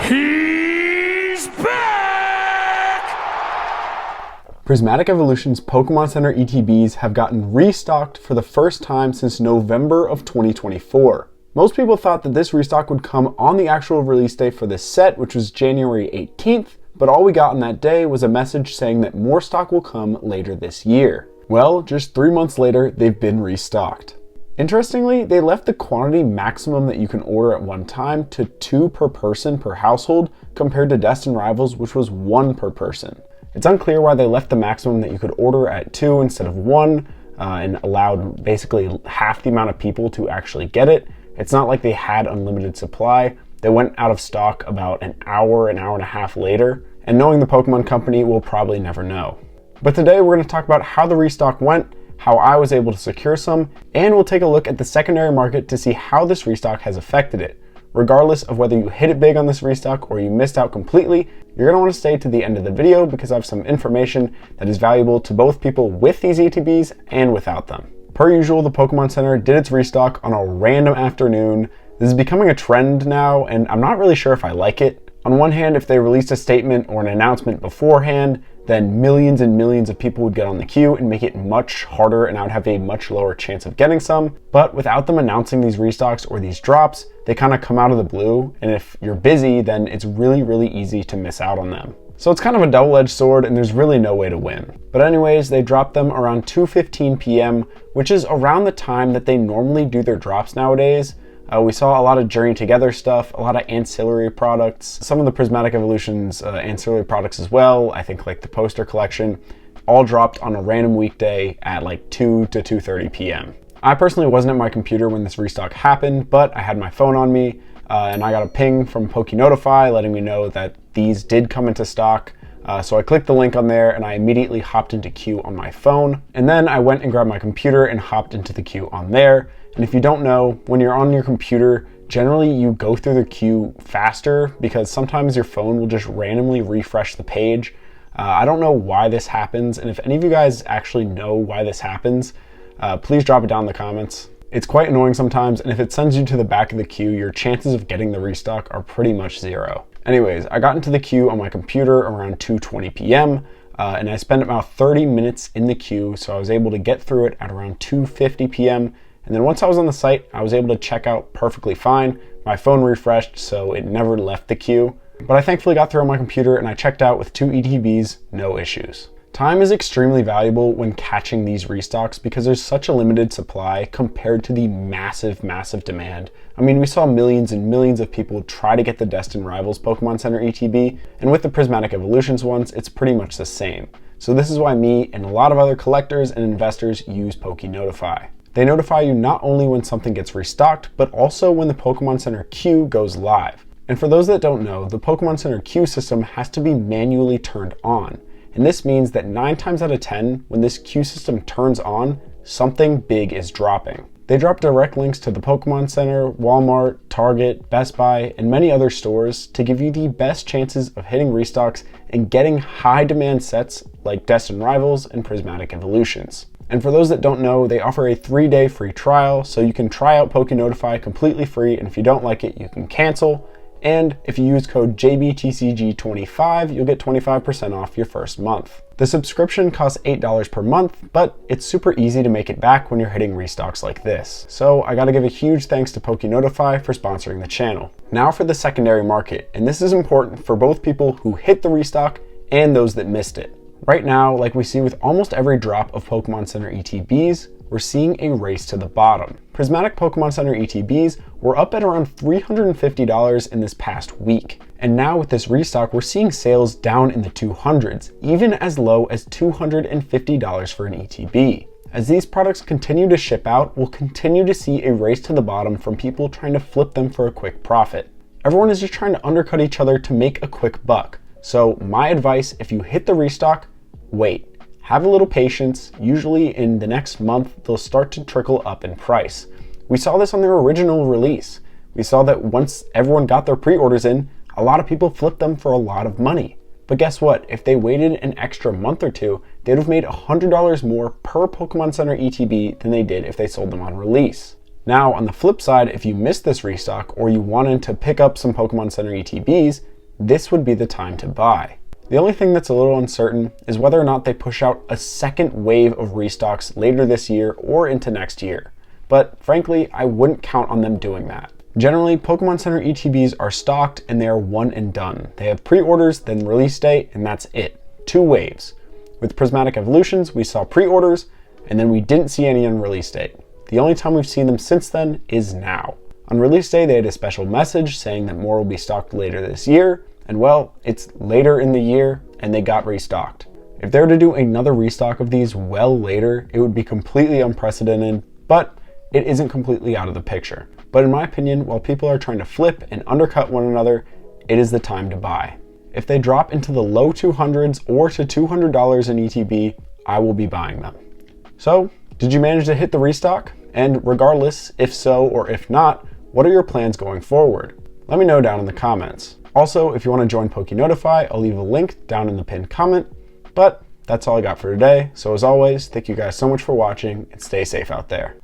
He's back! Prismatic Evolution's Pokemon Center ETBs have gotten restocked for the first time since November of 2024. Most people thought that this restock would come on the actual release date for this set, which was January 18th, but all we got on that day was a message saying that more stock will come later this year. Well, just 3 months later, they've been restocked. Interestingly, they left the quantity maximum that you can order at one time to 2 per person per household, compared to Destined Rivals, which was 1 per person. It's unclear why they left the maximum that you could order at 2 instead of 1, and allowed basically half the amount of people to actually get it. It's not like they had unlimited supply. They went out of stock about an hour and a half later, and knowing the Pokemon Company, we'll probably never know. But today we're going to talk about how the restock went, how I was able to secure some, and we'll take a look at the secondary market to see how this restock has affected it. Regardless of whether you hit it big on this restock or you missed out completely, you're going to want to stay to the end of the video because I have some information that is valuable to both people with these ETBs and without them. Per usual, the Pokemon Center did its restock on a random afternoon. This is becoming a trend now, and I'm not really sure if I like it. On one hand, if they released a statement or an announcement beforehand, then millions and millions of people would get on the queue and make it much harder, and I would have a much lower chance of getting some. But without them announcing these restocks or these drops, they kind of come out of the blue, and if you're busy, then it's really easy to miss out on them. So it's kind of a double-edged sword, and there's really no way to win. But anyways, they dropped them around 2:15 p.m., which is around the time that they normally do their drops nowadays. We saw a lot of Journey Together stuff, a lot of ancillary products, some of the Prismatic Evolution's ancillary products as well. I think like the poster collection, all dropped on a random weekday at like 2 to 2:30 p.m. I personally wasn't at my computer when this restock happened, but I had my phone on me, and I got a ping from PokeNotify letting me know that these did come into stock. So I clicked the link on there and I immediately hopped into queue on my phone. And then I went and grabbed my computer and hopped into the queue on there. And if you don't know, when you're on your computer, generally you go through the queue faster because sometimes your phone will just randomly refresh the page. I don't know why this happens. And if any of you guys actually know why this happens, please drop it down in the comments. It's quite annoying sometimes. And if it sends you to the back of the queue, your chances of getting the restock are pretty much 0. Anyways, I got into the queue on my computer around 2:20 p.m. And I spent about 30 minutes in the queue, so I was able to get through it at around 2:50 p.m. And then once I was on the site, I was able to check out perfectly fine. My phone refreshed, so it never left the queue. But I thankfully got through on my computer and I checked out with 2 ETBs, no issues. Time is extremely valuable when catching these restocks because there's such a limited supply compared to the massive demand. I mean, we saw millions and millions of people try to get the Destined Rivals Pokemon Center ETB, and with the Prismatic Evolutions ones, it's pretty much the same. So this is why me and a lot of other collectors and investors use PokeNotify. They notify you not only when something gets restocked, but also when the Pokemon Center queue goes live. And for those that don't know, the Pokemon Center queue system has to be manually turned on. And this means that 9 times out of 10, when this queue system turns on, something big is dropping. They drop direct links to the Pokemon Center, Walmart, Target, Best Buy, and many other stores to give you the best chances of hitting restocks and getting high demand sets like Destined Rivals and Prismatic Evolutions. And for those that don't know, they offer a 3-day free trial, so you can try out PokeNotify completely free, and if you don't like it, you can cancel. And if you use code JBTCG25, you'll get 25% off your first month. The subscription costs $8 per month, but it's super easy to make it back when you're hitting restocks like this. So I gotta give a huge thanks to PokeNotify for sponsoring the channel. Now for the secondary market, and this is important for both people who hit the restock and those that missed it. Right now, like we see with almost every drop of Pokemon Center ETBs, we're seeing a race to the bottom. Prismatic Pokemon Center ETBs were up at around $350 in this past week. And now with this restock, we're seeing sales down in the 200s, even as low as $250 for an ETB. As these products continue to ship out, we'll continue to see a race to the bottom from people trying to flip them for a quick profit. Everyone is just trying to undercut each other to make a quick buck. So my advice, if you hit the restock, wait. Have a little patience. Usually in the next month, they'll start to trickle up in price. We saw this on their original release. We saw that once everyone got their pre-orders in, a lot of people flipped them for a lot of money. But guess what? If they waited an extra month or two, they'd have made $100 more per Pokemon Center ETB than they did if they sold them on release. Now, on the flip side, if you missed this restock or you wanted to pick up some Pokemon Center ETBs, this would be the time to buy. The only thing that's a little uncertain is whether or not they push out a second wave of restocks later this year or into next year. But frankly, I wouldn't count on them doing that. Generally, Pokemon Center ETBs are stocked and they are one and done. They have pre-orders, then release date, and that's it. 2 waves. With Prismatic Evolutions, we saw pre-orders, and then we didn't see any on release date. The only time we've seen them since then is now. On release day, they had a special message saying that more will be stocked later this year, and well, it's later in the year, and they got restocked. If they were to do another restock of these well later, it would be completely unprecedented, but it isn't completely out of the picture. But in my opinion, while people are trying to flip and undercut one another, it is the time to buy. If they drop into the low 200s or to $200 in ETB, I will be buying them. So, did you manage to hit the restock? And regardless, if so or if not, what are your plans going forward? Let me know down in the comments. Also, if you want to join PokeNotify, I'll leave a link down in the pinned comment. But that's all I got for today. So as always, thank you guys so much for watching and stay safe out there.